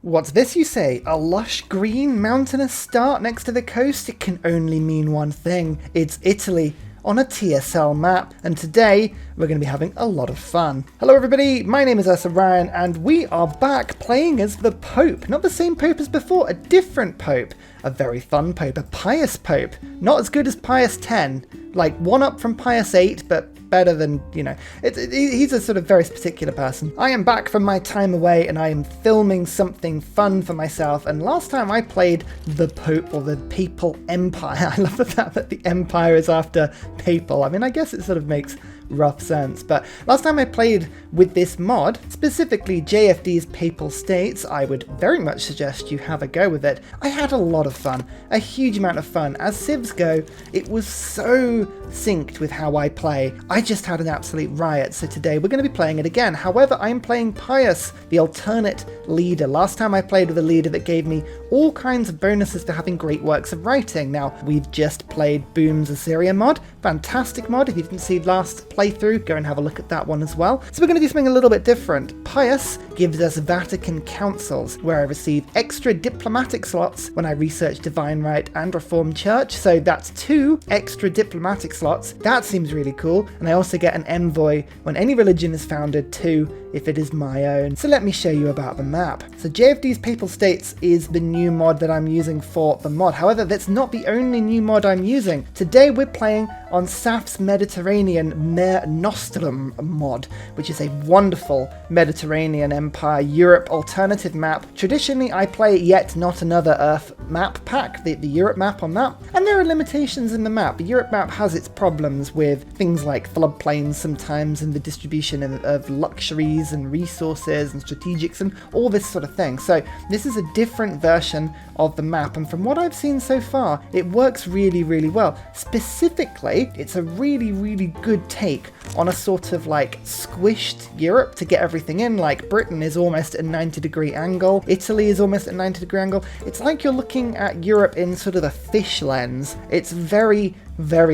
What's this, you say? A lush green mountainous start next to the coast? It can only mean one thing. It's Italy on a TSL map, and today we're going to be having a lot of fun. Hello everybody, my name is Ursa and we are back playing as the Pope. Not the same Pope as before, a different Pope. A very fun Pope, a Pius Pope. Not as good as Pius 10, like one up from Pius 8, but better than, you know, he's a sort of very particular person. I am back from my time away and I am filming something fun for myself, and last time I played the Pope, or the Papal Empire. I love the fact that the Empire is after Papal. I mean, I guess it sort of makes rough sense, but last time I played with this mod, specifically JFD's Papal States, I would very much suggest you have a go with it. I had a lot of fun, a huge amount of fun. As civs go, it was so synced with how I play. I just had an absolute riot, so today we're going to be playing it again. However, I'm playing Pius, the alternate leader. Last time I played with a leader that gave me all kinds of bonuses for having great works of writing. Now, we've just played Boom's Assyria mod, fantastic mod. If you didn't see last playthrough, go and have a look at that one as well. So we're going to do something a little bit different. Pius gives us Vatican councils, where I receive extra diplomatic slots when I research Divine Right and Reformed Church, so that's 2 extra diplomatic slots. That seems really cool. And I also get an envoy when any religion is founded, 2 if it is my own. So let me show you about the map. So JFD's Papal States is the new mod that I'm using for the mod. However, that's not the only new mod I'm using. Today we're playing on Saf's Mediterranean Mare Nostrum mod, which is a wonderful Mediterranean Empire Europe alternative map. Traditionally, I play Yet Not Another Earth map pack, the Europe map on that, and there are limitations in the map. The Europe map has its problems with things like floodplains sometimes, and the distribution of luxuries and resources and strategics and all this sort of thing. So this is a different version of the map, and from what I've seen so far, it works really, really well. Specifically, it's a really, really good take on a sort of like squished Europe to get everything in. Like Britain is almost at a 90-degree angle, Italy is almost at a 90-degree angle. It's like you're looking at Europe in sort of a fish lens. It's very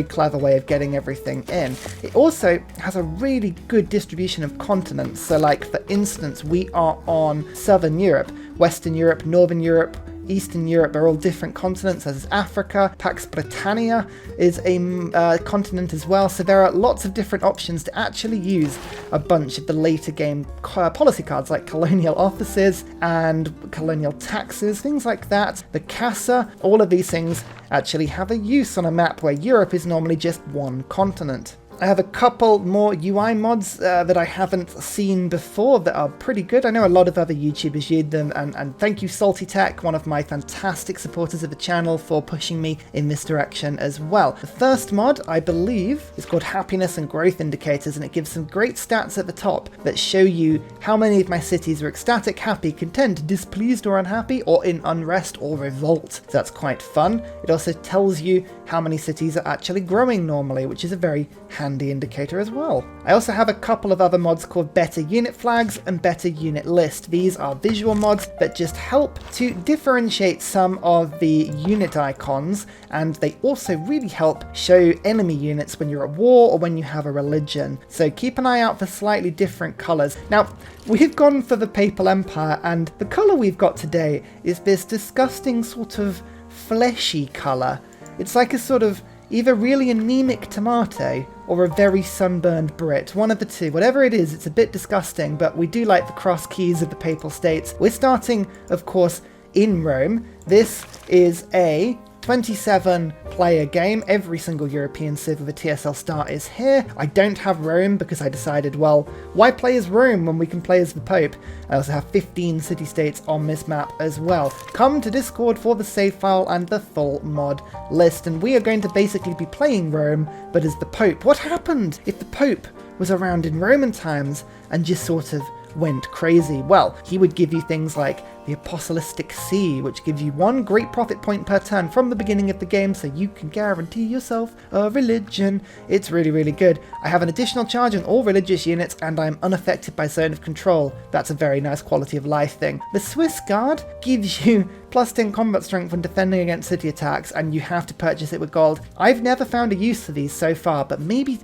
clever way of getting everything in. It also has a really good distribution of continents. So like, for instance, we are on Southern Europe, Western Europe, Northern Europe, Eastern Europe are all different continents, as is Africa. Pax Britannia is a continent as well, so there are lots of different options to actually use a bunch of the later game policy cards, like colonial offices and colonial taxes, things like that. The Casa, all of these things actually have a use on a map where Europe is normally just one continent. I have a couple more UI mods that I haven't seen before that are pretty good. I know a lot of other YouTubers use them, and thank you Salty Tech, one of my fantastic supporters of the channel, for pushing me in this direction as well. The first mod, I believe, is called Happiness and Growth Indicators, and it gives some great stats at the top that show you how many of my cities are ecstatic, happy, content, displeased or unhappy, or in unrest or revolt. So that's quite fun. It also tells you how many cities are actually growing normally, which is a very handy indicator as well. I also have a couple of other mods called Better Unit Flags and Better Unit List. These are visual mods that just help to differentiate some of the unit icons, and they also really help show enemy units when you're at war or when you have a religion. So keep an eye out for slightly different colours. Now, we've gone for the Papal Empire, and the colour we've got today is this disgusting sort of fleshy colour. It's like a sort of either really anemic tomato or a very sunburned Brit. One of the two. Whatever it is, it's a bit disgusting, but we do like the cross keys of the Papal States. We're starting, of course, in Rome. This is a 27 player game. Every single European civ with a TSL start is here. I don't have Rome because I decided, well, why play as Rome when we can play as the Pope? I also have 15 city-states on this map as well. Come to Discord for the save file and the full mod list, and we are going to basically be playing Rome, but as the Pope. What happened if the Pope was around in Roman times and just sort of went crazy? Well, he would give you things like the Apostolic See, which gives you 1 great profit point per turn from the beginning of the game, so you can guarantee yourself a religion. It's really, really good. I have an additional charge on all religious units, and I'm unaffected by zone of control. That's a very nice quality of life thing. The Swiss Guard gives you plus 10 combat strength when defending against city attacks, and you have to purchase it with gold. I've never found a use for these so far, but maybe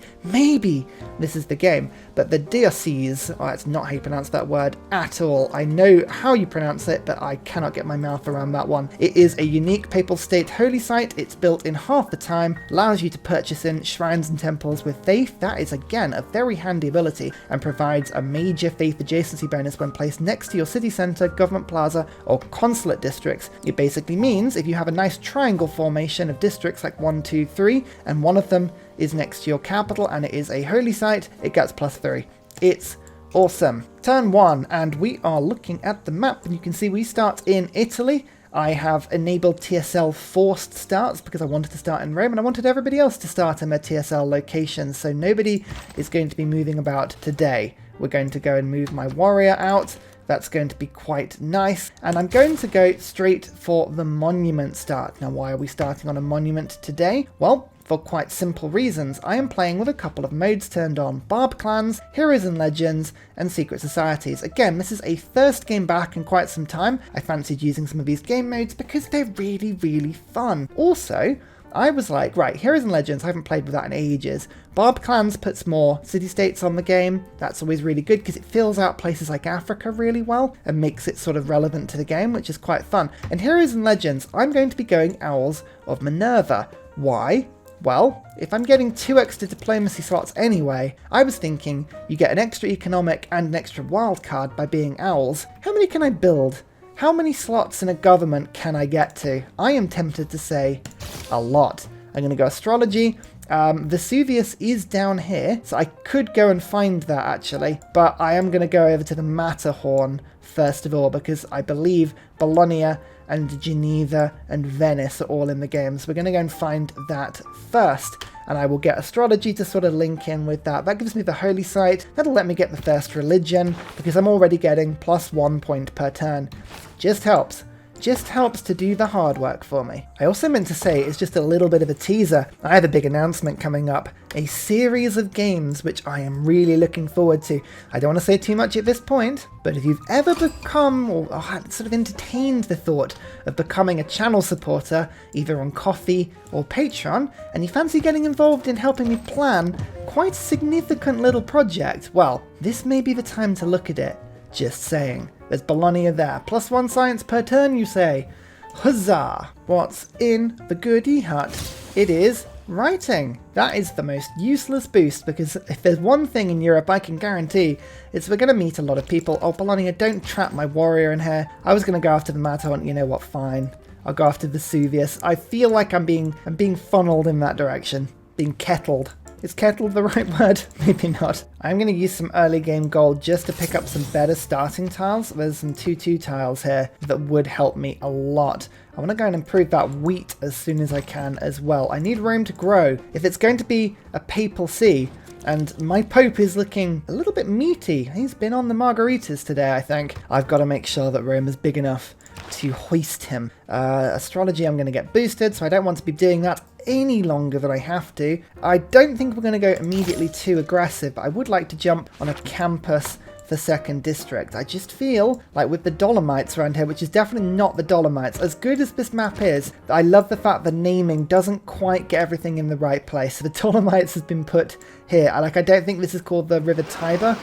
this is the game. But the diocese, oh, that's not how you pronounce that word at all. I know how you pronounce pronounce it, but I cannot get my mouth around that one. It is a unique papal state holy site. It's built in half the time, allows you to purchase in shrines and temples with faith. That is again a very handy ability and provides a major faith adjacency bonus when placed next to your city centre, government plaza or consulate districts. It basically means if you have a nice triangle formation of districts like 1, 2, 3 and one of them is next to your capital and it is a holy site, it gets +3. It's awesome. Turn 1 and we are looking at the map and you can see we start in Italy. I have enabled TSL forced starts because I wanted to start in Rome and I wanted everybody else to start in their TSL locations, so nobody is going to be moving about today. We're going to go and move my warrior out. That's going to be quite nice. And I'm going to go straight for the monument start. Now, why are we starting on a monument today? Well, for quite simple reasons. I am playing with a couple of modes turned on: Barb Clans, Heroes and Legends, and Secret Societies. Again, this is a first game back in quite some time. I fancied using some of these game modes because they're really, really fun. Also, I was like, right, Heroes and Legends, I haven't played with that in ages. Barb Clans puts more city-states on the game. That's always really good because it fills out places like Africa really well and makes it sort of relevant to the game, which is quite fun. And Heroes and Legends, I'm going to be going Owls of Minerva. Why? Well, if I'm getting 2 extra diplomacy slots anyway, I was thinking you get an extra economic and an extra wild card by being owls. How many can I build? How many slots in a government can I get to? I am tempted to say a lot. I'm going to go astrology. Vesuvius is down here, so I could go and find that actually, but I am going to go over to the Matterhorn first of all because I believe Bologna and Geneva and Venice are all in the game. So we're going to go and find that first. And I will get astrology to sort of link in with that. That gives me the holy site. That'll let me get the first religion because I'm already getting +1 point per turn. Just helps. Just helps to do the hard work for me. I also meant to say it's just a little bit of a teaser. I have a big announcement coming up. A series of games which I am really looking forward to. I don't want to say too much at this point, but if you've ever become or had sort of entertained the thought of becoming a channel supporter, either on Ko-fi or Patreon, and you fancy getting involved in helping me plan quite a significant little project, well, this may be the time to look at it. Just saying. There's Bologna there. +1 science per turn, you say? Huzzah! What's in the goodie hut? It is writing. That is the most useless boost because if there's one thing in Europe I can guarantee, it's we're going to meet a lot of people. Oh, Bologna, don't trap my warrior in here. I was going to go after the Matterhorn. You know what? Fine. I'll go after Vesuvius. I feel like I'm being funneled in that direction. Being kettled. Is kettled the right word? Maybe not. I'm going to use some early game gold just to pick up some better starting tiles. There's some 2-2 tiles here that would help me a lot. I want to go and improve that wheat as soon as I can as well. I need Rome to grow. If it's going to be a papal see, and my Pope is looking a little bit meaty. He's been on the margaritas today, I think. I've got to make sure that Rome is big enough to hoist him. Astrology I'm going to get boosted, so I don't want to be doing that any longer than I have to. I don't think we're going to go immediately too aggressive, but I would like to jump on a campus for 2nd District. I just feel like with the Dolomites around here, which is definitely not the Dolomites, as good as this map is, I love the fact the naming doesn't quite get everything in the right place. So the Dolomites has been put here. I don't think this is called the River Tiber.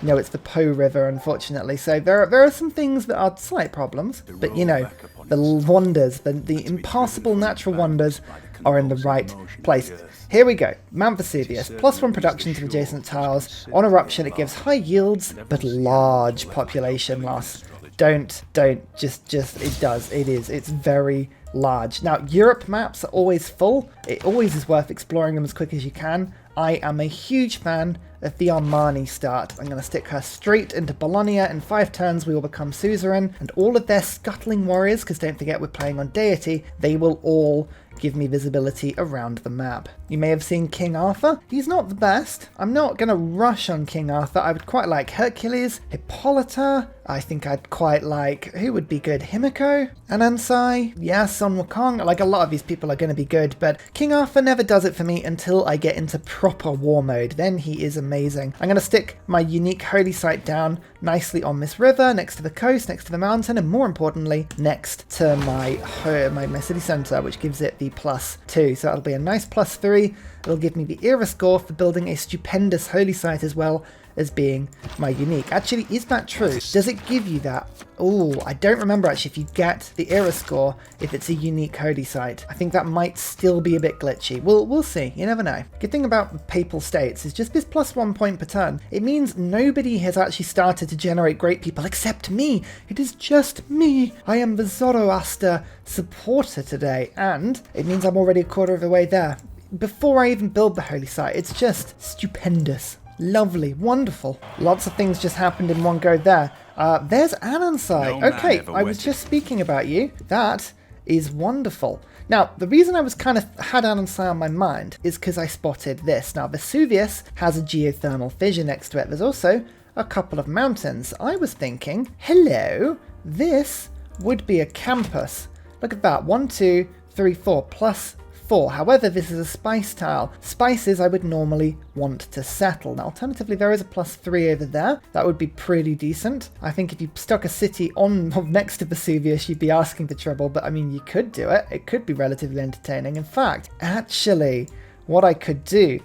No, it's the Po River, unfortunately. So there are some things that are slight problems, but you know, the wonders, the impassable natural wonders are in the right place. Here we go. Mount Vesuvius, +1 production to adjacent tiles. On eruption, it gives high yields, but large population loss. Just, it does. It's very large. Now, Europe maps are always full. It always is worth exploring them as quick as you can. I am a huge fan of the Amani start. I'm going to stick her straight into Bologna. In 5 turns we will become suzerain, and all of their scuttling warriors, because don't forget we're playing on Deity, they will all give me visibility around the map. You may have seen King Arthur. He's not the best. I'm not going to rush on King Arthur. I would quite like Hercules, Hippolyta. I think I'd quite like, who would be good? Himiko? Anansai? Yeah, Son Wukong. Like, a lot of these people are going to be good, but King Arthur never does it for me until I get into proper war mode. Then he is amazing. I'm going to stick my unique holy site down nicely on this river, next to the coast, next to the mountain, and more importantly, next to my city centre, which gives it the +2. So that'll be a nice +3. It'll give me the era score for building a stupendous holy site as well as being my unique. Actually, is that true? Does it give you that? Oh, I don't remember actually if you get the era score if it's a unique holy site. I think that might still be a bit glitchy. We'll see. You never know. Good thing about Papal States is just this +1 point per turn. It means nobody has actually started to generate great people except me. It is just me. I am the Zoroaster supporter today, and it means I'm already a quarter of the way there. Before I even build the holy site, it's just stupendous. Lovely, wonderful. Lots of things just happened in one go there. There's Anonsai. Okay, I was just speaking about you. That is wonderful. Now, the reason I was kind of had Anonsai on my mind is because I spotted this. Now, Vesuvius has a geothermal fissure next to it. There's also a couple of mountains. I was thinking, hello, this would be a campus. Look at that, 1, 2, 3, 4, plus 4. However, this is a spice tile. Spices I would normally want to settle. Now, alternatively, there is a +3 over there. That would be pretty decent. I think if you stuck a city on next to Vesuvius, you'd be asking for trouble, but I mean, you could do it. It could be relatively entertaining. In fact, actually, what I could do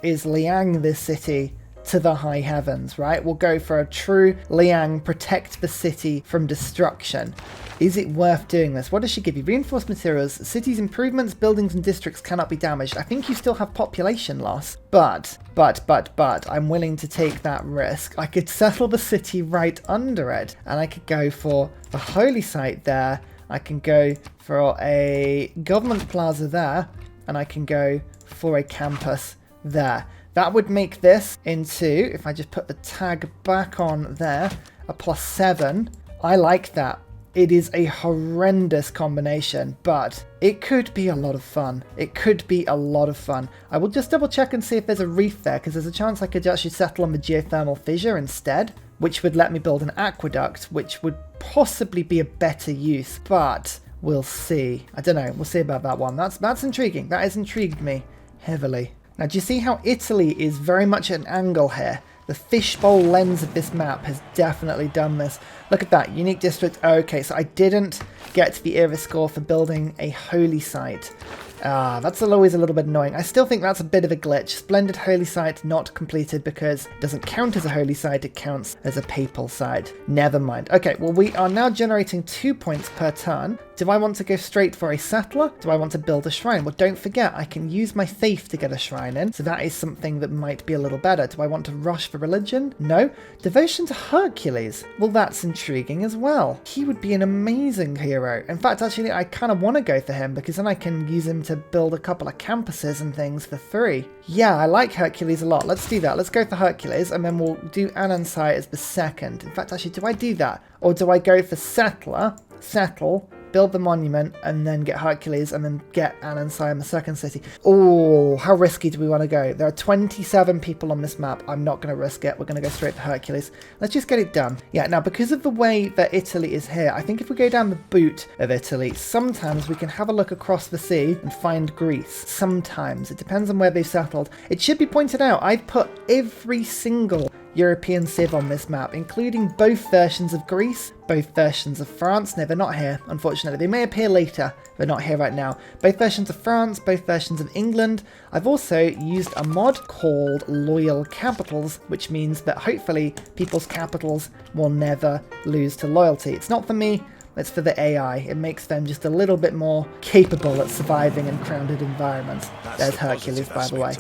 is Liang this city to the high heavens, right? We'll go for a true Liang, protect the city from destruction. Is it worth doing this? What does she give you? Reinforced materials, cities improvements, buildings and districts cannot be damaged. I think you still have population loss, but, I'm willing to take that risk. I could settle the city right under it, and I could go for the holy site there. I can go for a government plaza there, and I can go for a campus there. That would make this into, if I just put the tag back on there, a +7. I like that. It is a horrendous combination, but it could be a lot of fun. It could be a lot of fun. I will just double check and see if there's a reef there, because there's a chance I could actually settle on the geothermal fissure instead, which would let me build an aqueduct, which would possibly be a better use, but we'll see. I don't know. We'll see about that one. That's intriguing. That has intrigued me heavily. Now, do you see how Italy is very much at an angle here? The fishbowl lens of this map has definitely done this. Look at that, unique district. Okay, so I didn't get the era score for building a holy site. That's always a little bit annoying. I still think that's a bit of a glitch. Splendid holy site not completed because it doesn't count as a holy site, it counts as a papal site. Never mind. Okay, well, we are now generating 2 points per turn. Do I want to go straight for a settler? Do I want to build a shrine? Well, don't forget, I can use my faith to get a shrine in, so that is something that might be a little better. Do I want to rush for religion? No. Devotion to Hercules? Well, that's intriguing as well. He would be an amazing hero. In fact, actually, I kind of want to go for him because then I can use him to build a couple of campuses and things for 3. Yeah, I like Hercules a lot. Let's do that. Let's go for Hercules, and then we'll do Anonsai as the second. In fact, actually, do I do that? Or do I go for settler, settle, build the monument, and then get Hercules, and then get Anonsai in the second city? Oh, how risky do we want to go? There are 27 people on this map. I'm not going to risk it. We're going to go straight for Hercules. Let's just get it done. Yeah, now, because of the way that Italy is here, I think if we go down the boot of Italy, sometimes we can have a look across the sea and find Greece. Sometimes. It depends on where they've settled. It should be pointed out, I've put every single European civ on this map, including both versions of Greece, both versions of France. No, they're not here, unfortunately. They may appear later. They're not here right now. Both versions of France, both versions of England. I've also used a mod called Loyal Capitals, which means that hopefully people's capitals will never lose to loyalty. It's not for me. It's for the AI. It makes them just a little bit more capable at surviving in crowded environments. There's Hercules, by the way.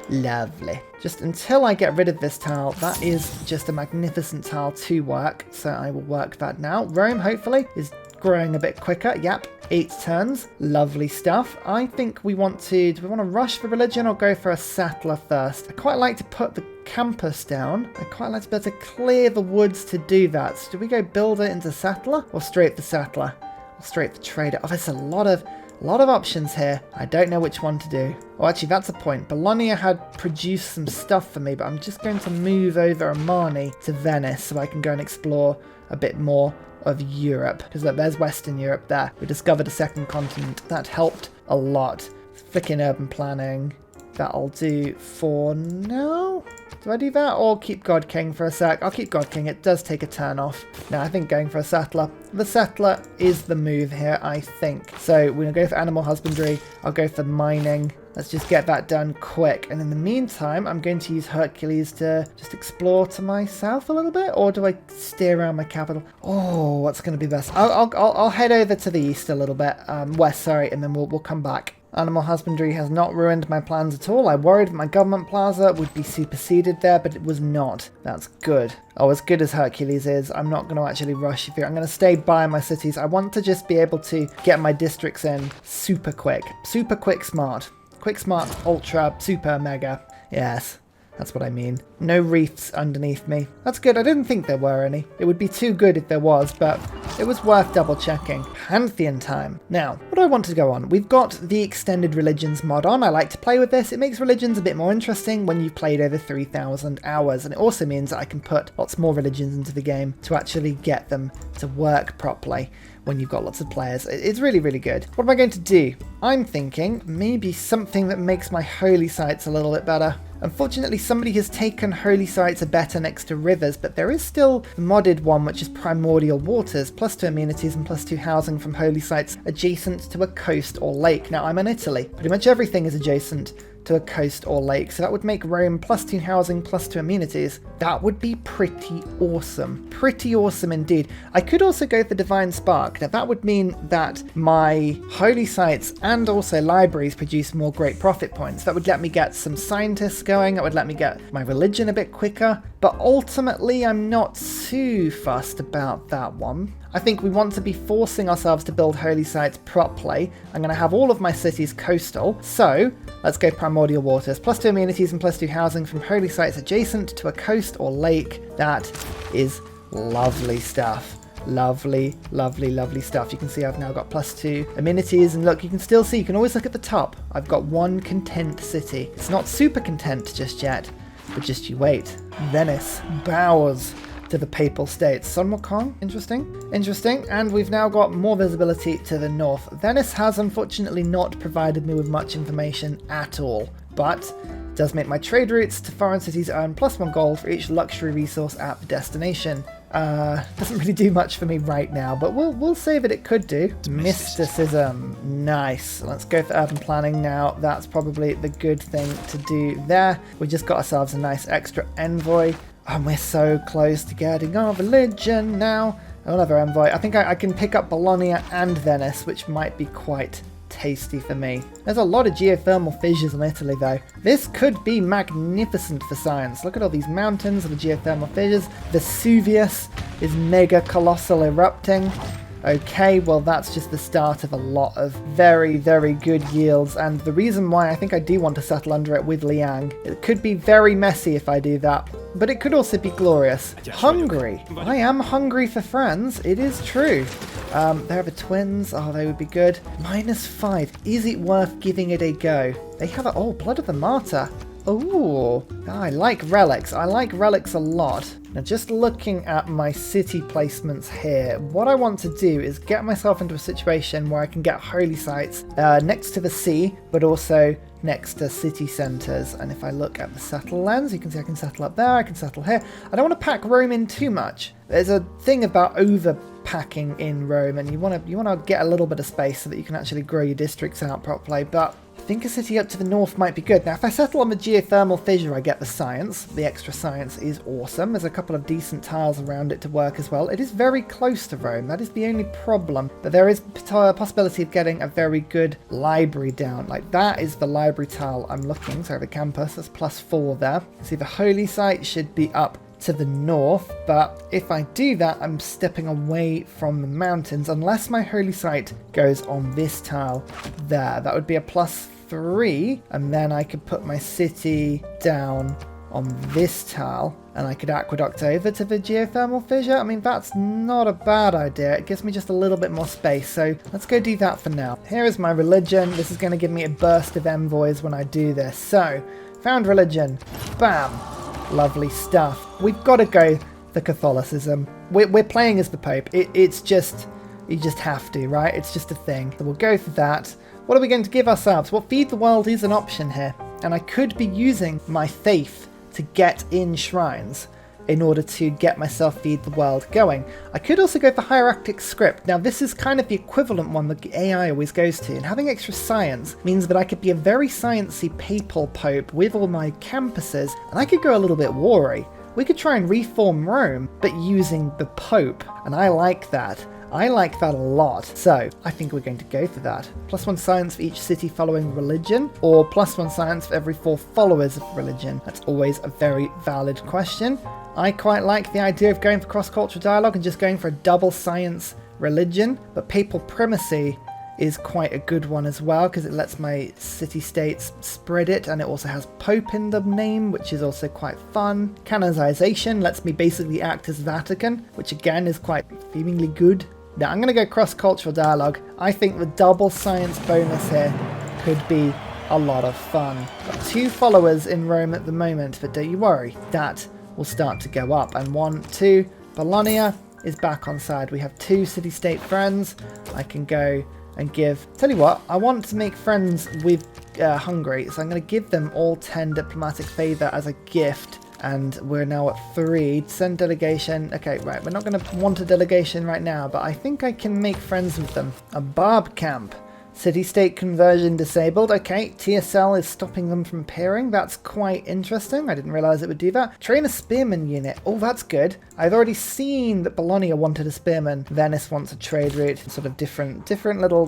Lovely. Just until I get rid of this tile, that is just a magnificent tile to work. So I will work that now. Rome, hopefully, is growing a bit quicker. Yep, 8 turns. Lovely stuff. I think we want to... Do we want to rush for religion or go for a settler first? I quite like to put the campus down. I quite like to be able to clear the woods to do that. So do we go build it into settler or straight for settler? Or straight for trader? Oh, there's a lot of options here. I don't know which one to do. Oh, actually, that's a point. Bologna had produced some stuff for me, but I'm just going to move over Amani to Venice so I can go and explore a bit more of Europe. Because look, there's Western Europe there. We discovered a second continent. That helped a lot. Flicking urban planning. that'll do for now. Do I do that or keep God King for a sec? I'll keep God King. It does take a turn off. No, I think going for a settler. The settler is the move here, I think. So we're going to go for animal husbandry. I'll go for mining. Let's just get that done quick. And in the meantime, I'm going to use Hercules to just explore to my south a little bit. Or do I steer around my capital? Oh, what's going to be best? I'll head over to the east a little bit. West, sorry, and then we'll come back. Animal husbandry has not ruined my plans at all. I worried my government plaza would be superseded there, but it was not. That's good. Oh, as good as Hercules is, I'm not going to actually rush here. I'm going to stay by my cities. I want to just be able to get my districts in super quick. Super quick smart. Quick smart, ultra, super, mega. Yes. That's what I mean. No reefs underneath me. That's good. I didn't think there were any. It would be too good if there was, but it was worth double checking. Pantheon time. Now, what do I want to go on? We've got the extended religions mod on. I like to play with this. It makes religions a bit more interesting when you've played over 3,000 hours. And it also means that I can put lots more religions into the game to actually get them to work properly when you've got lots of players. It's really, really good. What am I going to do? I'm thinking maybe something that makes my holy sites a little bit better. Unfortunately, somebody has taken holy sites are better next to rivers, but there is still the modded one, which is primordial waters, +2 amenities and +2 housing from holy sites adjacent to a coast or lake. Now, I'm in Italy. Pretty much everything is adjacent to a coast or lake, so that would make Rome +2 housing, +2 amenities. That would be pretty awesome. Pretty awesome indeed. I could also go for Divine Spark. Now that would mean that my holy sites and also libraries produce more great profit points. That would let me get some scientists going, that would let me get my religion a bit quicker, but ultimately I'm not too fussed about that one. I think we want to be forcing ourselves to build holy sites properly. I'm going to have all of my cities coastal, so let's go primordial waters. +2 amenities and +2 housing from holy sites adjacent to a coast or lake. That is lovely stuff. Lovely, lovely, lovely stuff. You can see I've now got +2 amenities, and look, you can still see, you can always look at the top. I've got one content city. It's not super content just yet, but just you wait. Venice bows to the Papal States. Sunwokong, interesting, and we've now got more visibility to the north. Venice has unfortunately not provided me with much information at all, but does make my trade routes to foreign cities earn +1 gold for each luxury resource at the destination. Doesn't really do much for me right now, but we'll say that it could do. Mysticism, nice. Let's go for urban planning now. That's probably the good thing to do there. We just got ourselves a nice extra envoy. And we're so close to getting our religion now. Another envoy. I think I can pick up Bologna and Venice, which might be quite tasty for me. There's a lot of geothermal fissures in Italy though. This could be magnificent for science. Look at all these mountains and the geothermal fissures. Vesuvius is mega colossal erupting. Okay, well that's just the start of a lot of very, very good yields, and the reason why I think I do want to settle under it with Liang. It could be very messy if I do that, but it could also be glorious. Hungary. I am hungry for friends, it is true. There are the twins, oh they would be good. -5, is it worth giving it a go? They have oh, Blood of the Martyr. Ooh, I like relics. I like relics a lot. Now, just looking at my city placements here, what I want to do is get myself into a situation where I can get holy sites next to the sea, but also next to city centres. And if I look at the settle lands, you can see I can settle up there, I can settle here. I don't want to pack Rome in too much. There's a thing about overpacking in Rome, and you want to get a little bit of space so that you can actually grow your districts out properly, but I think a city up to the north might be good. Now, if I settle on the geothermal fissure, I get the science. The extra science is awesome. There's a couple of decent tiles around it to work as well. It is very close to Rome. That is the only problem. But there is a possibility of getting a very good library down. Like, that is the library tile I'm looking. So the campus, that's +4 there. See, the holy site should be up to the north, but if I do that, I'm stepping away from the mountains unless my holy site goes on this tile there. That would be a +3, and then I could put my city down on this tile, and I could aqueduct over to the geothermal fissure. I mean, that's not a bad idea. It gives me just a little bit more space, so let's go do that for now. Here is my religion. This is going to give me a burst of envoys when I do this. So, found religion. Bam. Lovely stuff. We've got to go for Catholicism. We're playing as the Pope. It's just, you just have to, right? It's just a thing. So we'll go for that. What are we going to give ourselves? Well, feed the world is an option here. And I could be using my faith to get in shrines in order to get myself Feed the World going. I could also go for Hierarchic Script. Now this is kind of the equivalent one that the AI always goes to, and having extra science means that I could be a very sciencey papal pope with all my campuses, and I could go a little bit warry. We could try and reform Rome, but using the Pope, and I like that. I like that a lot, so I think we're going to go for that. +1 science for each city following religion, or +1 science for every 4 followers of religion. That's always a very valid question. I quite like the idea of going for cross-cultural dialogue and just going for a double science religion, but papal primacy is quite a good one as well, because it lets my city-states spread it, and it also has Pope in the name, which is also quite fun. Canonization lets me basically act as Vatican, which again is quite seemingly good. Now I'm going to go cross-cultural dialogue. I think the double science bonus here could be a lot of fun. Got 2 followers in Rome at the moment, but don't you worry, that will start to go up. And 1, 2, Bologna is back on side. We have 2 city-state friends. I can go and give... Tell you what, I want to make friends with Hungary, so I'm going to give them all 10 diplomatic favour as a gift. And we're now at 3. Send delegation. Okay, right, we're not going to want a delegation right now, but I think I can make friends with them. A barb camp. City-state conversion disabled. Okay, TSL is stopping them from pairing. That's quite interesting. I didn't realise it would do that. Train a spearman unit. Oh, that's good. I've already seen that Bologna wanted a spearman. Venice wants a trade route. Sort of different little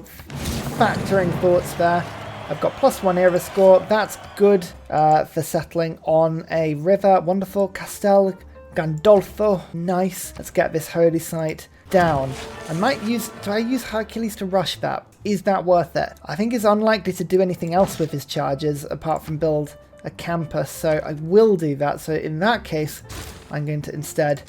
factoring thoughts there. I've got +1 era score. That's good for settling on a river. Wonderful. Castel Gandolfo. Nice. Let's get this holy site down. I might use... Do I use Hercules to rush that? Is that worth it? I think he's unlikely to do anything else with his charges apart from build a campus, so I will do that. So in that case, I'm going to instead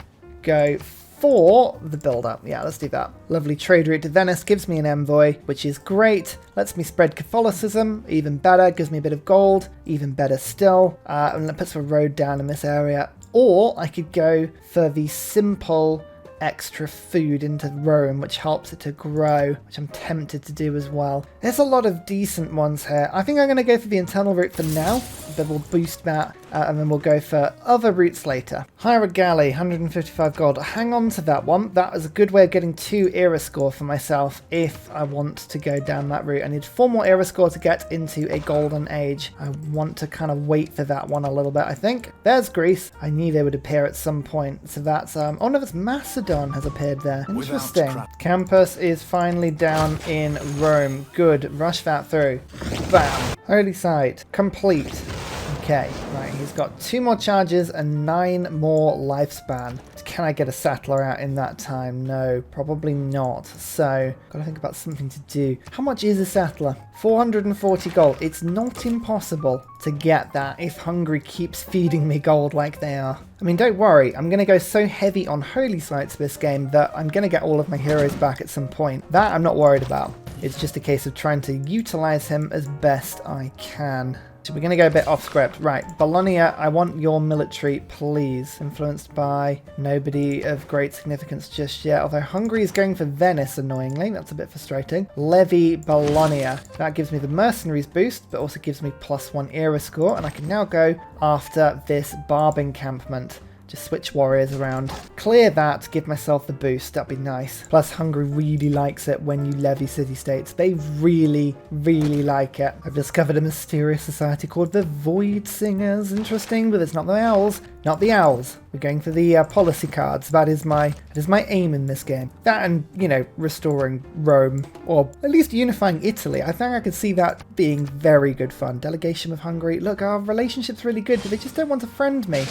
go for the build-up. Yeah, let's do that. Lovely trade route to Venice, gives me an envoy, which is great. Lets me spread Catholicism, even better. Gives me a bit of gold, even better still. And that puts a road down in this area. Or I could go for the simple extra food into Rome, which helps it to grow, which I'm tempted to do as well. There's a lot of decent ones here. I think I'm going to go for the internal route for now, but we'll boost that, and then we'll go for other routes later. Hire a galley, 155 gold. Hang on to that one. That is a good way of getting 2 era score for myself if I want to go down that route. I need 4 more era score to get into a golden age. I want to kind of wait for that one a little bit, I think. There's Greece. I knew they would appear at some point. So that's, oh no, it's Macedon has appeared there. Interesting. Campus is finally down in Rome. Good. Rush that through. Bam. Holy site. Complete. Okay, right, he's got 2 more charges and 9 more lifespan. Can I get a settler out in that time? No, probably not. So, gotta think about something to do. How much is a settler? 440 gold. It's not impossible to get that if Hungary keeps feeding me gold like they are. I mean, don't worry, I'm going to go so heavy on holy sites this game that I'm going to get all of my heroes back at some point. That I'm not worried about. It's just a case of trying to utilize him as best I can. So we're going to go a bit off script. Right, Bologna, I want your military, please. Influenced by nobody of great significance just yet. Although Hungary is going for Venice, annoyingly. That's a bit frustrating. Levy Bologna. That gives me the mercenaries boost, but also gives me +1 era score. And I can now go after this barb encampment. Just switch warriors around. Clear that, give myself the boost. That'd be nice. Plus, Hungary really likes it when you levy city-states. They really, really like it. I've discovered a mysterious society called the Void Singers. Interesting, but it's not the owls. Not the owls. We're going for the policy cards. That is my aim in this game. That and, you know, restoring Rome, or at least unifying Italy. I think I could see that being very good fun. Delegation with Hungary. Look, our relationship's really good, but they just don't want to friend me.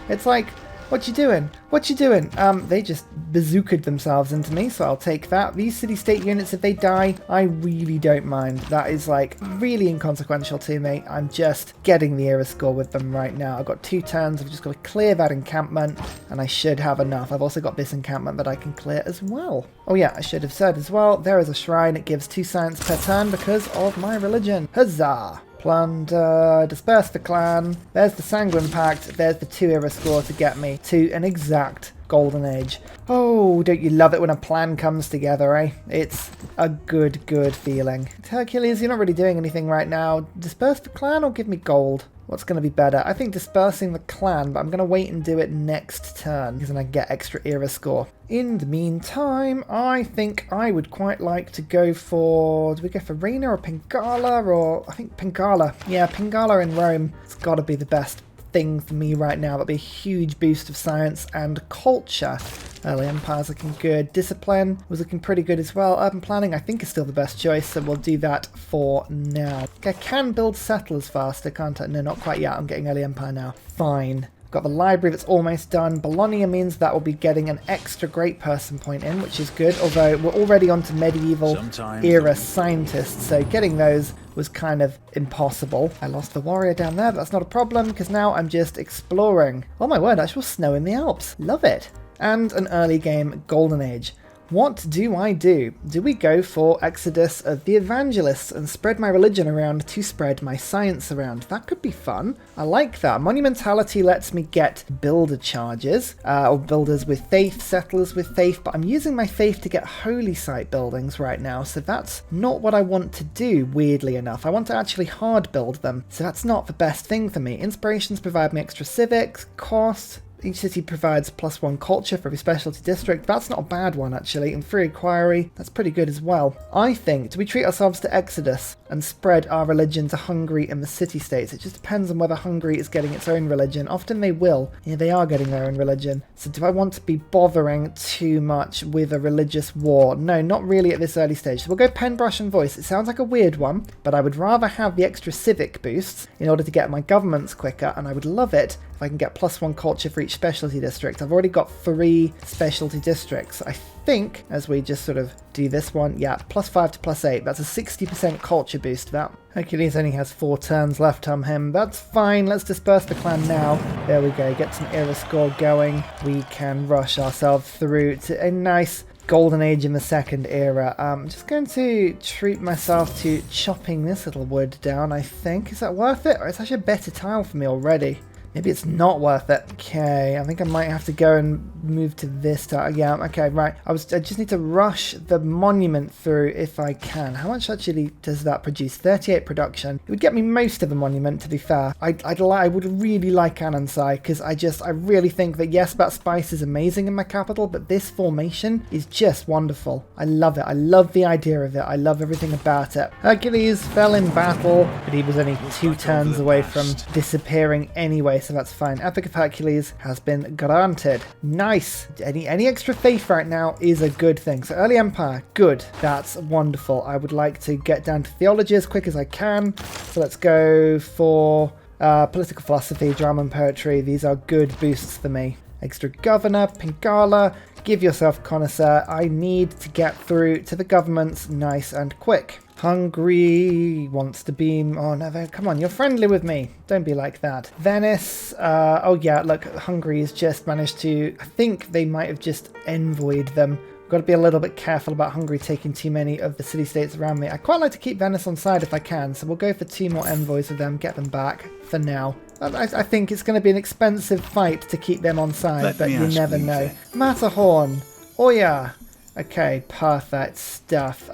It's like, what you doing? What you doing? They just bazookaed themselves into me, so I'll take that. These city-state units, if they die, I really don't mind. That is, like, really inconsequential to me. I'm just getting the era score with them right now. I've got 2 turns. I've just got to clear that encampment, and I should have enough. I've also got this encampment that I can clear as well. Oh yeah, I should have said as well, there is a shrine. It gives 2 science per turn because of my religion. Huzzah! Plunder, disperse the clan. There's the Sanguine Pact. There's the 2 era score to get me to an exact golden age. Oh, don't you love it when a plan comes together, eh? It's a good feeling. Hercules, you're not really doing anything right now. Disperse the clan or give me gold? What's going to be better? I think dispersing the clan, but I'm going to wait and do it next turn because then I get extra era score. In the meantime, I think I would quite like to go for... Do we go for Reina or Pingala? Or I think Pingala. Yeah, Pingala in Rome. It's got to be the best thing for me right now. That'll be a huge boost of science and culture. Early Empire's looking good. Discipline was looking pretty good as well. Urban planning I think is still the best choice, so we'll do that for now. I can build settlers faster, can't I? No, not quite yet. I'm getting Early Empire now. Fine. Got the library that's almost done. Bologna means that we'll be getting an extra great person point in, which is good, although we're already on to medieval era scientists, so getting those was kind of impossible. I lost the warrior down there, but that's not a problem, because now I'm just exploring. Oh my word, actual snow in the Alps. Love it. And an early game golden age. What do I do? Do we go for Exodus of the Evangelists and spread my religion around to spread my science around? That could be fun. I like that. Monumentality lets me get builder charges, or builders with faith, settlers with faith, but I'm using my faith to get holy site buildings right now, so that's not what I want to do, weirdly enough. I want to actually hard build them, so that's not the best thing for me. Inspirations provide me extra civics, cost. Each city provides +1 culture for every specialty district. That's not a bad one, actually. And free inquiry, that's pretty good as well. I think, do we treat ourselves to Exodus and spread our religion to Hungary and the city-states? It just depends on whether Hungary is getting its own religion. Often they will. Yeah, they are getting their own religion. So do I want to be bothering too much with a religious war? No, not really at this early stage. So we'll go pen, brush, and voice. It sounds like a weird one, but I would rather have the extra civic boosts in order to get my governments quicker, and I would love it if I can get +1 culture for each specialty district. I've already got 3 specialty districts. I think, as we just sort of do this one, yeah, +5 to +8. That's a 60% culture boost, that. Hercules only has 4 turns left on him. That's fine. Let's disperse the clan now. There we go. Get some era score going. We can rush ourselves through to a nice golden age in the second era. I'm just going to treat myself to chopping this little wood down, I think. Is that worth it? Or it's actually a better tile for me already. Maybe it's not worth it. Okay, I think I might have to go and move to this tile. Yeah, okay, right. I just need to rush the monument through if I can. How much actually does that produce? 38 production. It would get me most of the monument, to be fair. I would really like Anonsai, because I really think that, yes, that spice is amazing in my capital, but this formation is just wonderful. I love it. I love the idea of it. I love everything about it. Hercules fell in battle, but he was only 2 turns away from disappearing anyway, so that's fine. Epic of Hercules has been granted. Nice. Any extra faith right now is a good thing. So early empire, good. That's wonderful. I would like to get down to theology as quick as I can. So let's go for political philosophy, drama and poetry. These are good boosts for me. Extra governor, Pingala, give yourself connoisseur. I need to get through to the governments nice and quick. Hungary wants to beam. Oh no, come on, you're friendly with me. Don't be like that. Venice. Oh yeah, look, Hungary has just managed to, I think they might have just envoyed them. Got to be a little bit careful about Hungary taking too many of the city-states around me. I quite like to keep Venice on side if I can, so we'll go for 2 more envoys with them, get them back for now. I think it's going to be an expensive fight to keep them on side, but you never know. Matterhorn. Oh yeah. Okay, perfect stuff.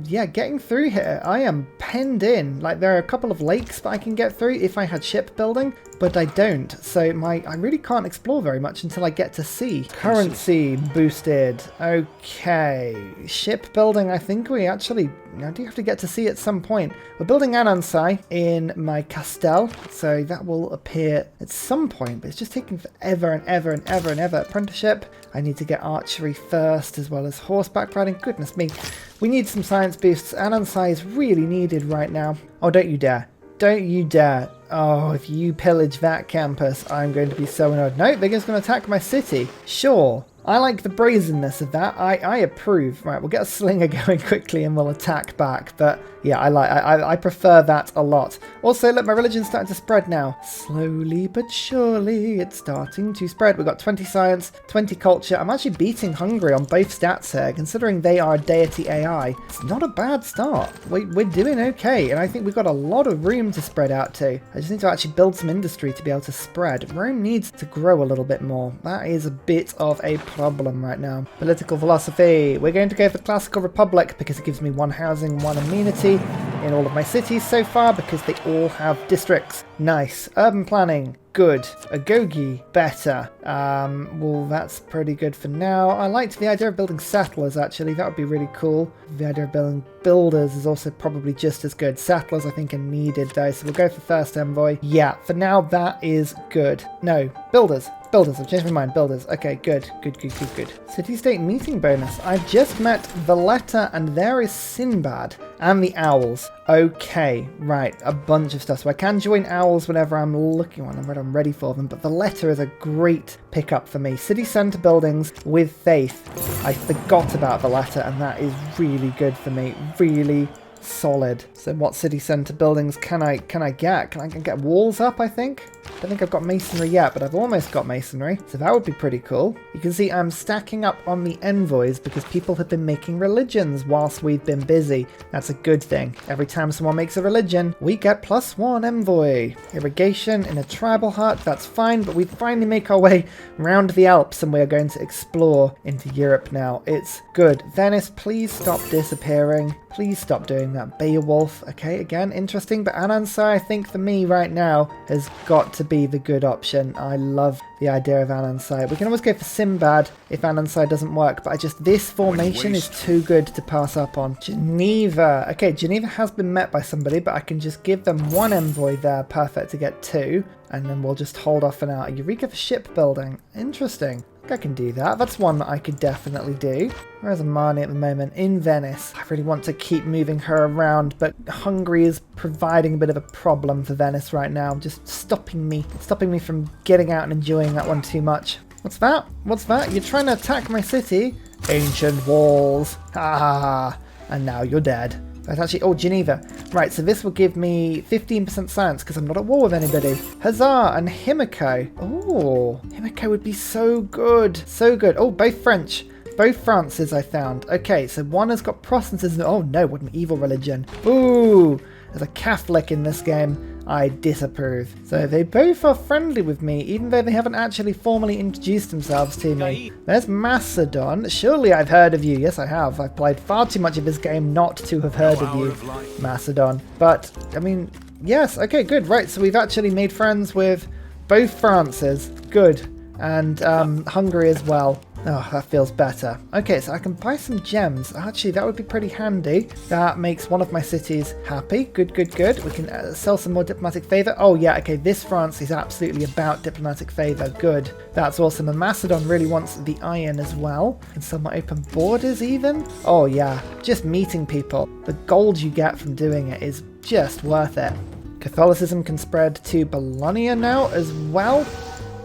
Yeah, getting through here. I am penned in. Like, there are a couple of lakes that I can get through if I had shipbuilding, but I don't. So I really can't explore very much until I get to sea. Currency boosted. Okay. Shipbuilding, I think we actually... I do have to get to sea at some point. We're building Anonsai in my castle, so that will appear at some point, but it's just taking forever and ever and ever and ever. Apprenticeship, I need to get archery first, as well as horseback riding. Goodness me, we need some science boosts. Anonsai is really needed right now. Oh, don't you dare. Don't you dare. Oh, if you pillage that campus, I'm going to be so annoyed. No, they're just going to attack my city. Sure. I like the brazenness of that. I approve. Right, we'll get a slinger going quickly and we'll attack back. But yeah, I prefer that a lot. Also, look, my religion's starting to spread now. Slowly but surely, it's starting to spread. We've got 20 science, 20 culture. I'm actually beating Hungary on both stats here, considering they are Deity AI. It's not a bad start. We're doing okay, and I think we've got a lot of room to spread out to. I just need to actually build some industry to be able to spread. Rome needs to grow a little bit more. That is a bit of a problem right now. Political philosophy. We're going to go for Classical Republic because it gives me one housing, one amenity in all of my cities so far because they all have districts. Nice. Urban planning. Good. Agogi, better. Well, that's pretty good for now. I liked the idea of building settlers, actually. That would be really cool. The idea of building builders is also probably just as good. Settlers, I think, are needed, though, so we'll go for first envoy. Yeah, for now, that is good. No, builders. Builders, I've changed my mind. Builders. Okay, good. Good. City-state meeting bonus. I've just met Valletta and there is Sinbad and the Owls. Okay, right. A bunch of stuff. So I can join Owls whenever I'm looking when I'm ready for them. But Valletta is a great pickup for me. City centre buildings with faith. I forgot about Valletta and that is really good for me. Really solid. So what city centre buildings can I get? Can I get walls up, I think? I don't think I've got masonry yet, but I've almost got masonry, so that would be pretty cool. You can see I'm stacking up on the envoys because people have been making religions whilst we've been busy. That's a good thing. Every time someone makes a religion, we get +1 envoy. Irrigation in a tribal hut, that's fine, but we finally make our way round the Alps and we're going to explore into Europe now. It's good. Venice, please stop disappearing. Please stop doing that. Beowulf, okay, again, interesting, but Anansai, I think for me right now, has got to be the good option. I love the idea of Anansai. We can always go for Sinbad if Anansai doesn't work, but this formation is too good to pass up on. Geneva. Okay, Geneva has been met by somebody, but I can just give them 1 envoy there. Perfect to get 2, and then we'll just hold off for now. Eureka for shipbuilding. Interesting. I can do that. That's one that I could definitely do. Where's Amani at the moment? In Venice. I really want to keep moving her around, but Hungary is providing a bit of a problem for Venice right now. Just stopping me from getting out and enjoying that one too much. What's that? What's that? You're trying to attack my city? Ancient walls. Ha! And now you're dead. That's actually, oh, Geneva. Right, so this will give me 15% science because I'm not at war with anybody. Huzzah and Himiko. Oh, Himiko would be so good. So good. Oh, both French. Both Frances I found. Okay, so one has got Protestantism. Oh no, what an evil religion. Ooh, there's a Catholic in this game. I disapprove. So they both are friendly with me, even though they haven't actually formally introduced themselves to me. There's Macedon. Surely I've heard of you. Yes, I have. I've played far too much of this game not to have heard of you, Macedon. But, I mean, yes, okay, good. Right, so we've actually made friends with both Frances. Good. And Hungary as well. Oh, that feels better. Okay, so I can buy some gems. Actually, that would be pretty handy. That makes one of my cities happy. Good. We can sell some more diplomatic favour. Oh, yeah, okay, this France is absolutely about diplomatic favour. Good. That's awesome. And Macedon really wants the iron as well. Can sell more open borders even. Oh, yeah, just meeting people. The gold you get from doing it is just worth it. Catholicism can spread to Bologna now as well.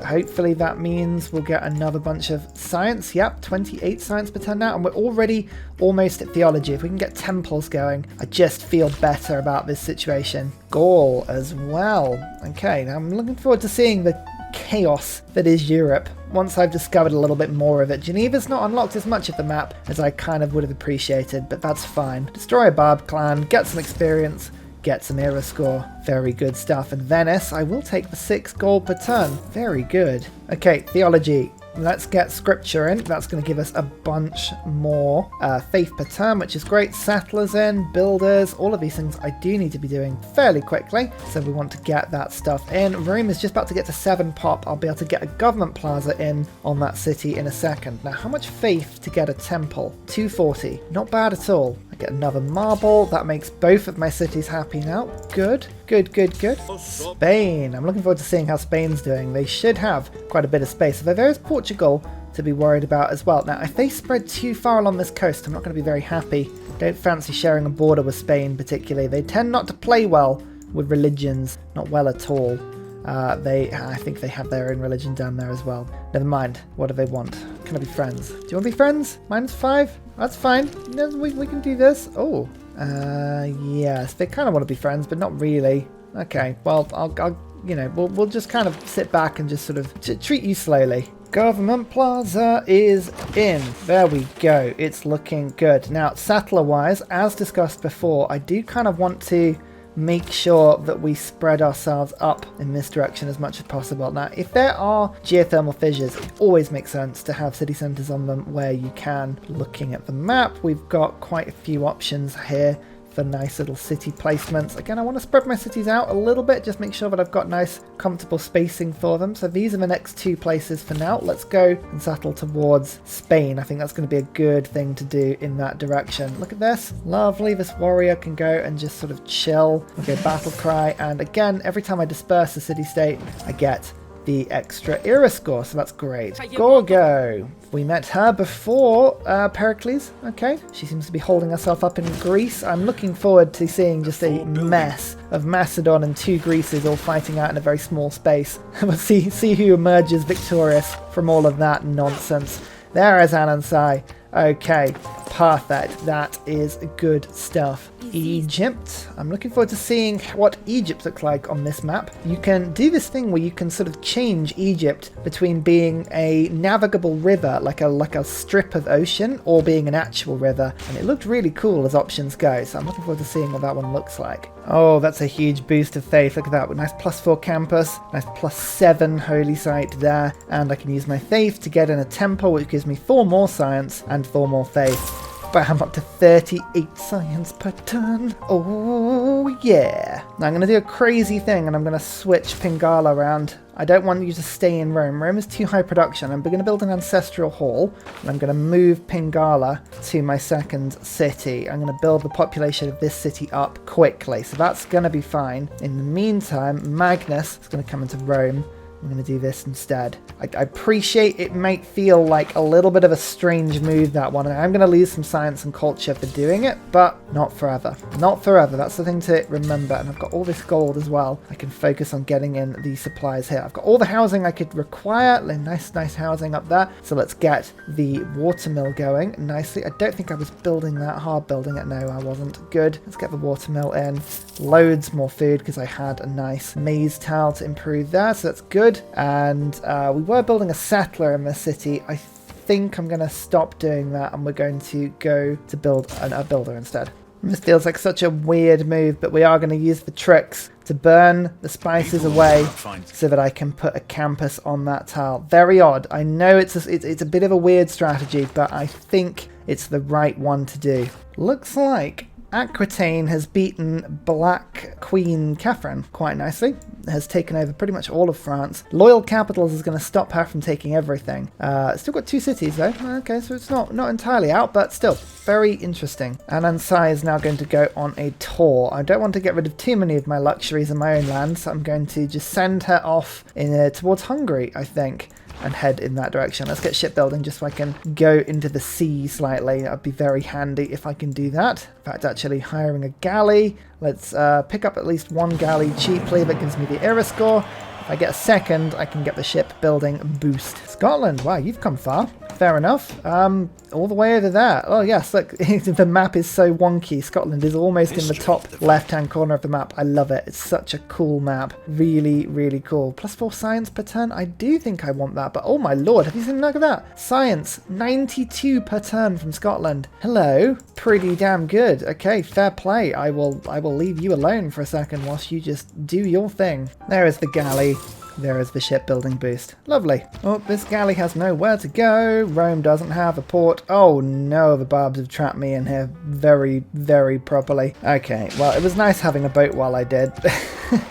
Hopefully that means we'll get another bunch of science. Yep, 28 science per turn now, and we're already almost at theology. If we can get temples going, I just feel better about this situation. Gaul as well. Okay, now I'm looking forward to seeing the chaos that is Europe once I've discovered a little bit more of it. Geneva's not unlocked as much of the map as I kind of would have appreciated, but that's fine. Destroy a Barb clan, get some experience, get some era score. Very good stuff. And Venice, I will take the 6 gold per turn. Very good. Okay, theology. Let's get scripture in. That's going to give us a bunch more faith per turn, which is great. Settlers in, builders, all of these things I do need to be doing fairly quickly. So we want to get that stuff in. Rome is just about to get to 7 pop. I'll be able to get a government plaza in on that city in a second. Now, how much faith to get a temple? 240. Not bad at all. I get another marble. That makes both of my cities happy now. Good. Spain. I'm looking forward to seeing how Spain's doing. They should have quite a bit of space. Although there is Portugal to be worried about as well. Now, if they spread too far along this coast, I'm not going to be very happy. Don't fancy sharing a border with Spain particularly. They tend not to play well with religions. Not well at all. I think they have their own religion down there as well. Never mind. What do they want? can I be friends? Do you want to be friends? -5? That's fine. No, we can do this. Oh, yes. They kind of want to be friends, but not really. Okay, well, I'll you know, we'll just kind of sit back and just sort of treat you slowly. Government Plaza is in. There we go. It's looking good. Now, settler-wise, as discussed before, I do kind of want to make sure that we spread ourselves up in this direction as much as possible. Now, if there are geothermal fissures, it always makes sense to have city centres on them where you can. Looking at the map, we've got quite a few options here for nice little city placements. Again, I want to spread my cities out a little bit, just make sure that I've got nice comfortable spacing for them. So these are the next 2 places for now. Let's go and settle towards Spain. I think that's going to be a good thing to do in that direction. Look at this. Lovely. This warrior can go and just sort of chill. Okay, battle cry. And again, every time I disperse the city-state, I get the extra era score, so that's great. Gorgo. We met her before Pericles. Okay, she seems to be holding herself up in Greece. I'm looking forward to seeing just a mess of Macedon and 2 Greeces all fighting out in a very small space. We'll see who emerges victorious from all of that nonsense. There is Anansai. Okay, perfect. That is good stuff. Egypt. I'm looking forward to seeing what Egypt looks like on this map. You can do this thing where you can sort of change Egypt between being a navigable river, like a strip of ocean, or being an actual river. And it looked really cool as options go. So I'm looking forward to seeing what that one looks like. Oh, that's a huge boost of faith. Look at that. Nice +4 campus, nice +7 holy site there. And I can use my faith to get in a temple, which gives me 4 more science and 4 more faith. Bam, up to 38 science per turn. Oh, yeah. Now I'm going to do a crazy thing and I'm going to switch Pingala around. I don't want you to stay in Rome. Rome is too high production. I'm going to build an ancestral hall and I'm going to move Pingala to my second city. I'm going to build the population of this city up quickly. So that's going to be fine. In the meantime, Magnus is going to come into Rome. I'm going to do this instead. I appreciate it might feel like a little bit of a strange move, that one. And I'm going to lose some science and culture for doing it, but not forever. Not forever. That's the thing to remember. And I've got all this gold as well. I can focus on getting in these supplies here. I've got all the housing I could require. Nice housing up there. So let's get the watermill going nicely. I don't think I was building that hard building it. No, I wasn't. Good. Let's get the watermill in. Loads more food because I had a nice maize tile to improve there. So that's good. And we were building a settler in the city. I think I'm going to stop doing that and we're going to go to build a builder instead. This feels like such a weird move, but we are going to use the tricks to burn the spices away so that I can put a campus on that tile. Very odd. I know it's a bit of a weird strategy, but I think it's the right one to do. Looks like Aquitaine has beaten Black Queen Catherine quite nicely, has taken over pretty much all of France. Loyal Capitals is going to stop her from taking everything. Still got 2 cities though. Okay, so it's not entirely out, but still very interesting. And Ansai is now going to go on a tour. I don't want to get rid of too many of my luxuries in my own land, so I'm going to just send her off towards Hungary, I think, and head in that direction. Let's get shipbuilding just so I can go into the sea slightly. That'd be very handy if I can do that. In fact, actually hiring a galley. Let's pick up at least 1 galley cheaply. That gives me the era score. If I get a second, I can get the shipbuilding boost. Scotland, wow, you've come far. Fair enough. All the way over there. Oh yes, look, the map is so wonky. Scotland is almost in the top left-hand corner of the map. I love it. It's such a cool map. Really, really cool. +4 science per turn. I do think I want that, but oh my lord, have you seen look at that? Science, 92 per turn from Scotland. Hello. Pretty damn good. Okay, fair play. I will leave you alone for a second whilst you just do your thing. There is the galley. There is the shipbuilding boost. Lovely. Oh, this galley has nowhere to go. Rome doesn't have a port. Oh no, the barbs have trapped me in here very, very properly. Okay, well, it was nice having a boat while I did.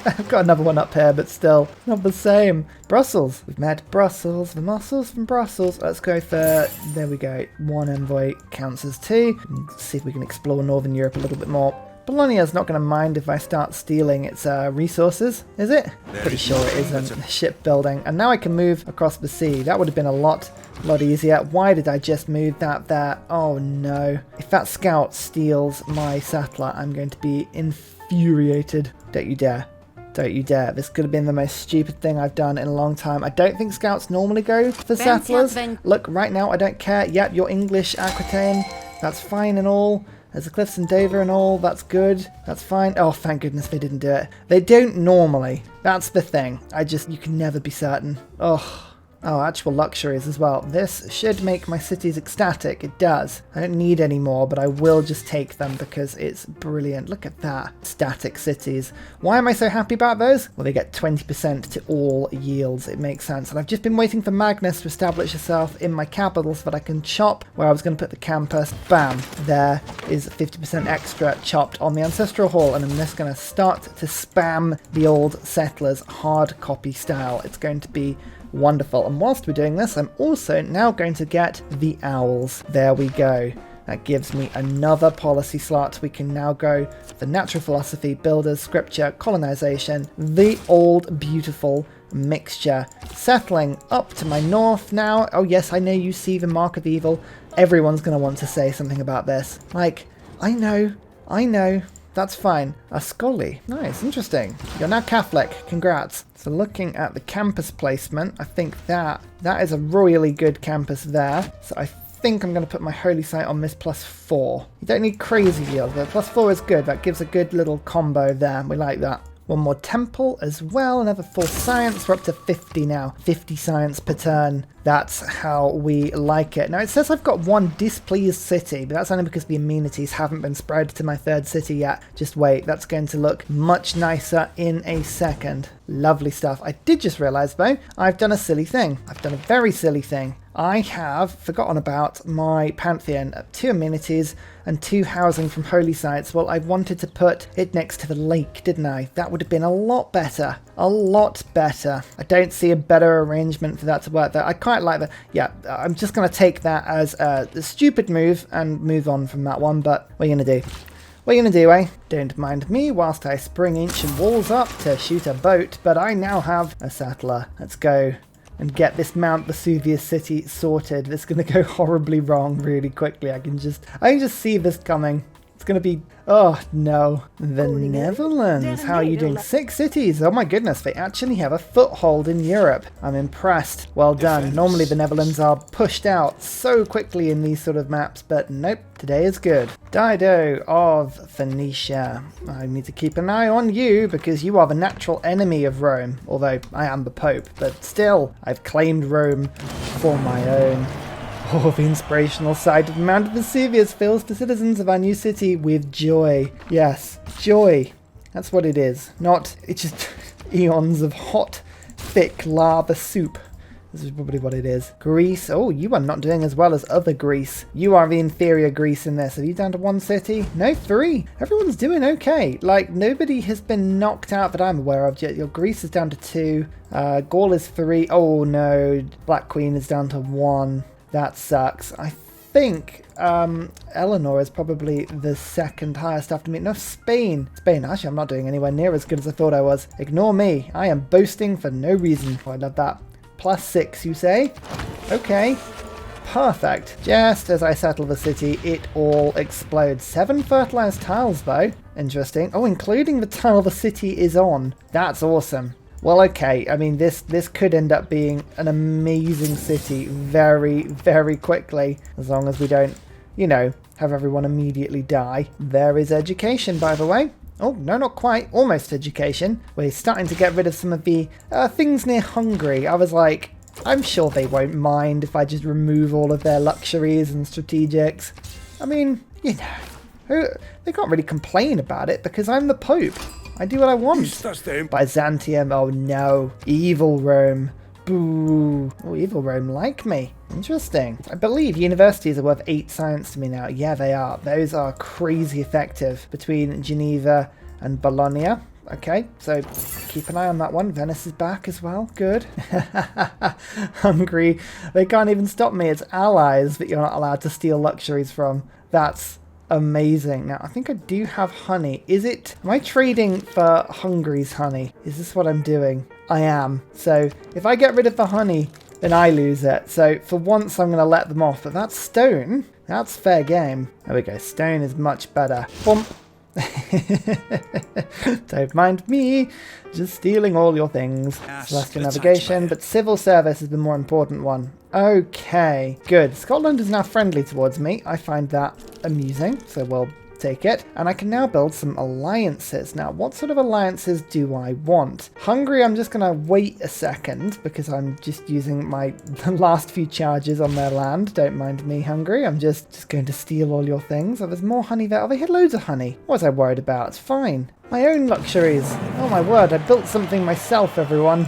I've got another one up here, but still, not the same. Brussels. We've met Brussels. The muscles from Brussels. Let's go for, there we go. 1 envoy counts as 2. Let's see if we can explore Northern Europe a little bit more. Bologna's not going to mind if I start stealing its resources, is it? Pretty sure it isn't. Shipbuilding. And now I can move across the sea. That would have been a lot easier. Why did I just move that there? Oh no. If that scout steals my settler, I'm going to be infuriated. Don't you dare. Don't you dare. This could have been the most stupid thing I've done in a long time. I don't think scouts normally go for settlers. Look, right now, I don't care. Yep, you're English, Aquitaine. That's fine and all. There's the cliffs in Dover and all. That's good. That's fine. Oh, thank goodness they didn't do it. They don't normally. That's the thing. You can never be certain. Oh. Oh, actual luxuries as well. This should make my cities ecstatic. It does. I don't need any more, but I will just take them because it's brilliant. Look at that. Static cities. Why am I so happy about those? Well, they get 20% to all yields. It makes sense. And I've just been waiting for Magnus to establish herself in my capital so that I can chop where I was going to put the campus. Bam. There is 50% extra chopped on the Ancestral Hall. And I'm just going to start to spam the old settlers hard copy style. It's going to be wonderful. And whilst we're doing this, I'm also now going to get the owls. There we go. That gives me another policy slot. We can now go for natural philosophy, builders, scripture, colonization, the old beautiful mixture. Settling up to my north now. Oh yes, I know you see the mark of evil. Everyone's going to want to say something about this. Like, I know. That's fine. Ascoli. Nice, interesting. You're now Catholic. Congrats. So looking at the campus placement, I think that is a royally good campus there. So I think I'm going to put my holy site on this +4. You don't need crazy yield, but +4 is good. That gives a good little combo there. We like that. One more temple as well, another 4 science. We're up to 50 now. 50 science per turn. That's how we like it. Now it says I've got 1 displeased city, but that's only because the amenities haven't been spread to my 3rd city yet. Just wait, that's going to look much nicer in a second. Lovely stuff. I did just realise though, I've done a silly thing. I've done a very silly thing. I have forgotten about my Pantheon. 2 amenities and 2 housing from holy sites. Well, I wanted to put it next to the lake, didn't I? That would have been a lot better. A lot better. I don't see a better arrangement for that to work there. I quite like that. Yeah, I'm just going to take that as a stupid move and move on from that one. But what are you going to do? What are you going to do, eh? Don't mind me whilst I spring ancient walls up to shoot a boat. But I now have a settler. Let's go and get this Mount Vesuvius city sorted. This is going to go horribly wrong really quickly. I can just see this coming. It's going to be, oh no, the Netherlands. How are you doing? 6 cities. Oh my goodness, they actually have a foothold in Europe. I'm impressed. Well done. Normally the Netherlands are pushed out so quickly in these sort of maps, but nope, today is good. Dido of Phoenicia. I need to keep an eye on you because you are the natural enemy of Rome. Although I am the Pope, but still, I've claimed Rome for my own. Oh, the inspirational sight of Mount Vesuvius fills the citizens of our new city with joy. Yes, joy. That's what it is. It's just eons of hot, thick lava soup. This is probably what it is. Greece. Oh, you are not doing as well as other Greece. You are the inferior Greece in this. Are you down to 1 city? No, 3. Everyone's doing okay. Like, nobody has been knocked out that I'm aware of yet. Your Greece is down to 2. Gaul is 3. Oh, no. Black Queen is down to 1. That sucks. I think Eleanor is probably the 2nd highest after me. No, Spain. Actually, I'm not doing anywhere near as good as I thought I was. Ignore me. I am boasting for no reason. Oh, I love that. +6, you say? Okay. Perfect. Just as I settle the city, it all explodes. 7 fertilized tiles, though. Interesting. Oh, including the tile the city is on. That's awesome. Well, okay, I mean, this could end up being an amazing city very, very quickly, as long as we don't, have everyone immediately die. There is education, by the way. Oh, no, not quite. Almost education. We're starting to get rid of some of the things near Hungary. I was like, I'm sure they won't mind if I just remove all of their luxuries and strategics. I mean, they can't really complain about it because I'm the Pope. I do what I want. Byzantium, oh no. Evil Rome. Boo. Oh, evil Rome like me. Interesting. I believe universities are worth 8 science to me now. Yeah, they are. Those are crazy effective between Geneva and Bologna. Okay, so keep an eye on that one. Venice is back as well. Good. Hungary. They can't even stop me. It's allies that you're not allowed to steal luxuries from. That's amazing. Now, I think I do have honey. Am I trading for Hungary's honey? Is this what I'm doing? I am. So if I get rid of the honey, then I lose it. So for once, I'm going to let them off. But that's stone. That's fair game. There we go. Stone is much better. Bump. Don't mind me, just stealing all your things. Celestial navigation, but civil service is the more important one. Okay, good. Scotland is now friendly towards me. I find that amusing, so we'll take it. And I can now build some alliances. Now, what sort of alliances do I want? Hungary, I'm just going to wait a second because I'm just using the last few charges on their land. Don't mind me, Hungary. I'm just going to steal all your things. Oh, there's more honey there. Oh, they had loads of honey. What was I worried about? It's fine. My own luxuries. Oh my word, I built something myself, everyone.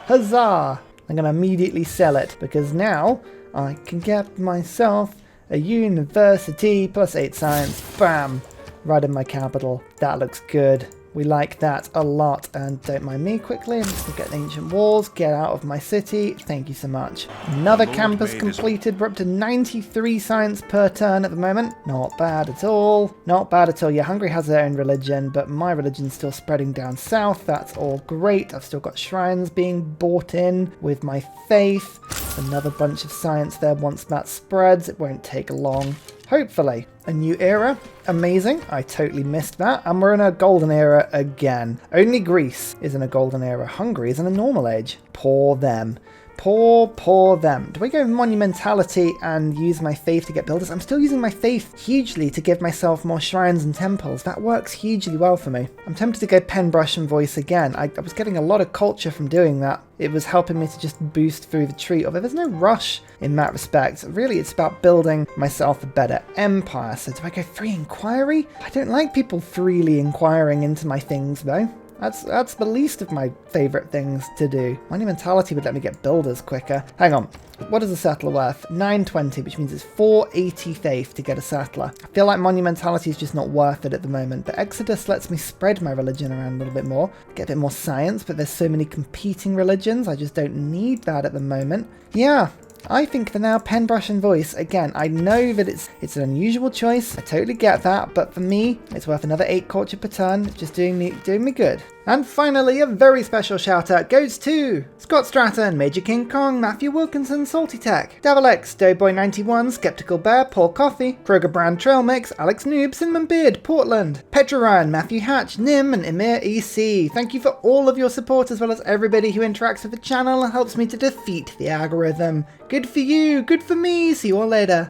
Huzzah! I'm going to immediately sell it because now I can get myself a university plus 8 science. Bam! Right in my capital. That looks good. We like that a lot. And don't mind me quickly. I'm just going to get ancient walls. Get out of my city. Thank you so much. Another campus completed. We're up to 93 science per turn at the moment. Not bad at all. Not bad at all. Yeah, Hungary has their own religion, but my religion's still spreading down south. That's all great. I've still got shrines being bought in with my faith. Another bunch of science there. Once that spreads, it won't take long. Hopefully. A new era. Amazing. I totally missed that. And we're in a golden era again. Only Greece is in a golden era. Hungary is in a normal age. Poor them. Poor them. Do I go monumentality and use my faith to get builders? I'm still using my faith hugely to give myself more shrines and temples. That works hugely well for me. I'm tempted to go pen, brush and voice again. I was getting a lot of culture from doing that. It was helping me to just boost through the tree, although there's no rush in that respect. Really, it's about building myself a better empire. So do I go free inquiry? I don't like people freely inquiring into my things though. That's the least of my favourite things to do. Monumentality would let me get builders quicker. Hang on. What is a settler worth? 920, which means it's 480 faith to get a settler. I feel like monumentality is just not worth it at the moment, but Exodus lets me spread my religion around a little bit more, get a bit more science, but there's so many competing religions, I just don't need that at the moment. Yeah. I think for now, pen, brush and voice. Again, I know that it's an unusual choice. I totally get that, but for me, it's worth another 8 culture per turn, just doing me good. And finally, a very special shout out goes to Scott Stratton, Major King Kong, Matthew Wilkinson, Salty Tech, Devil X, Doughboy91, Skeptical Bear, Paul Coffey, Kroger Brand Trail Mix, Alex Noob, Cinnamon Beard, Portland, Petra Ryan, Matthew Hatch, Nim, and Emir EC. Thank you for all of your support as well as everybody who interacts with the channel and helps me to defeat the algorithm. Good for you, good for me, see you all later.